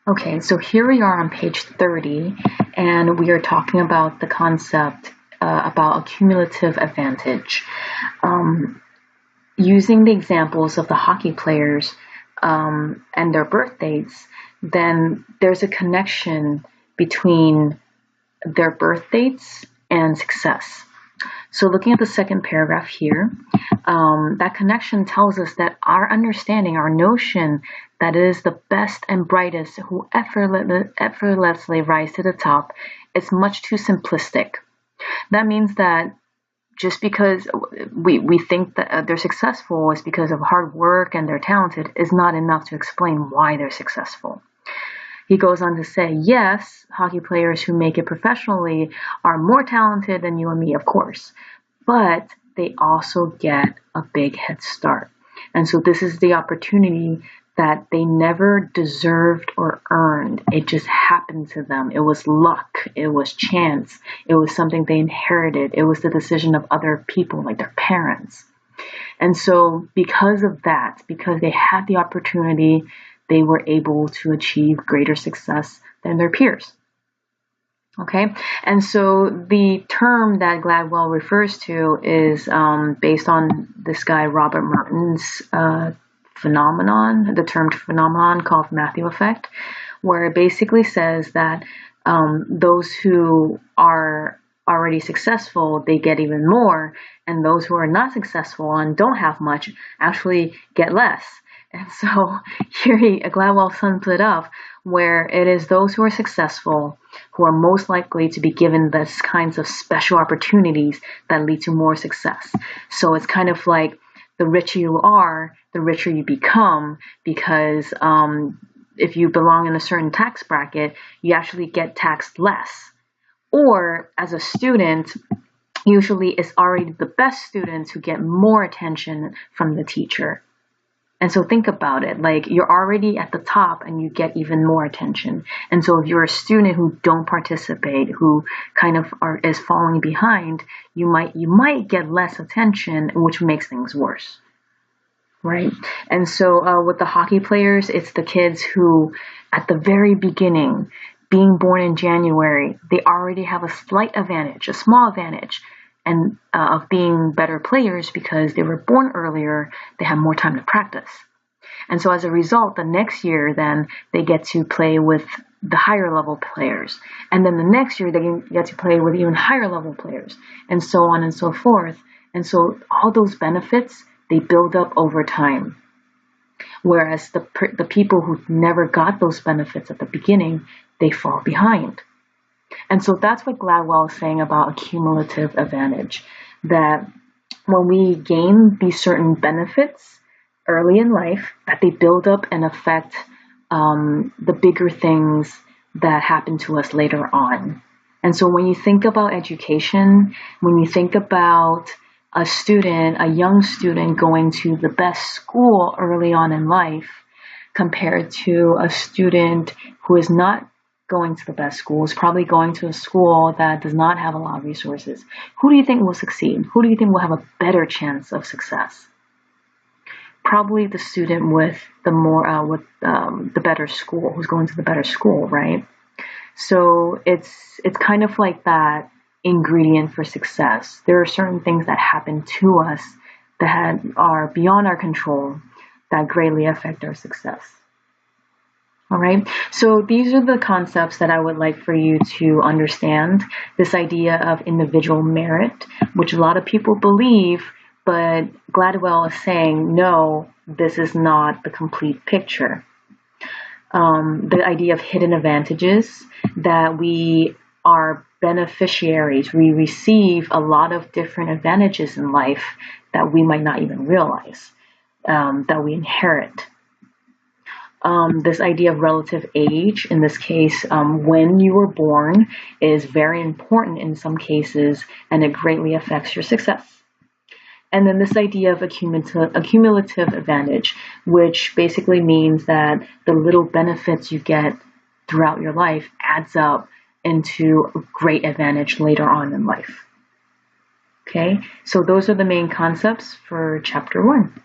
Okay, so here we are on page 30, and we are talking about the concept about a cumulative advantage. Um, Using the examples of the hockey players and their birth dates, then there's a connection between their birth dates and success. So looking at the second paragraph here, that connection tells us that our understanding, our notion that it is the best and brightest who effortlessly rise to the top is much too simplistic. That means that just because we think that they're successful is because of hard work and they're talented is not enough to explain why they're successful. He goes on to say, yes, hockey players who make it professionally are more talented than you and me, of course, but they also get a big head start. And so this is the opportunity that they never deserved or earned. It just happened to them. It was luck. It was chance. It was something they inherited. It was the decision of other people, like their parents. And so because of that, because they had the opportunity, they were able to achieve greater success than their peers. Okay, and so the term that Gladwell refers to is based on this guy Robert Merton's phenomenon, the term phenomenon called Matthew effect, where it basically says that those who are already successful, they get even more, and those who are not successful and don't have much actually get less. And so here Gladwell sums it up, where it is those who are successful who are most likely to be given this kinds of special opportunities that lead to more success. So it's kind of like the richer you are, the richer you become, because if you belong in a certain tax bracket, you actually get taxed less. Or as a student, usually it's already the best students who get more attention from the teacher. And so think about it, like you're already at the top and you get even more attention. And so if you're a student who don't participate, who kind of is falling behind, you might get less attention, which makes things worse. Right? And so with the hockey players, it's the kids who at the very beginning, being born in January, they already have a slight advantage, a small advantage, and of being better players because they were born earlier, they have more time to practice. And so as a result, the next year then they get to play with the higher level players. And then the next year they get to play with even higher level players, and so on and so forth. And so all those benefits, they build up over time. Whereas the people who never got those benefits at the beginning, they fall behind. And so that's what Gladwell is saying about a cumulative advantage, that when we gain these certain benefits early in life, that they build up and affect the bigger things that happen to us later on. And so when you think about education, when you think about a young student going to the best school early on in life compared to a student who is not going to the best school, is probably going to a school that does not have a lot of resources. Who do you think will succeed? Who do you think will have a better chance of success? Probably the student with the better school, who's going to the better school, right? So it's kind of like that ingredient for success. There are certain things that happen to us that are beyond our control that greatly affect our success. All right, so these are the concepts that I would like for you to understand. This idea of individual merit, which a lot of people believe, but Gladwell is saying, no, this is not the complete picture. The idea of hidden advantages, that we are beneficiaries. We receive a lot of different advantages in life that we might not even realize, that we inherit. This idea of relative age, in this case, when you were born, is very important in some cases, and it greatly affects your success. And then this idea of a cumulative advantage, which basically means that the little benefits you get throughout your life adds up into a great advantage later on in life. Okay, so those are the main concepts for chapter 1.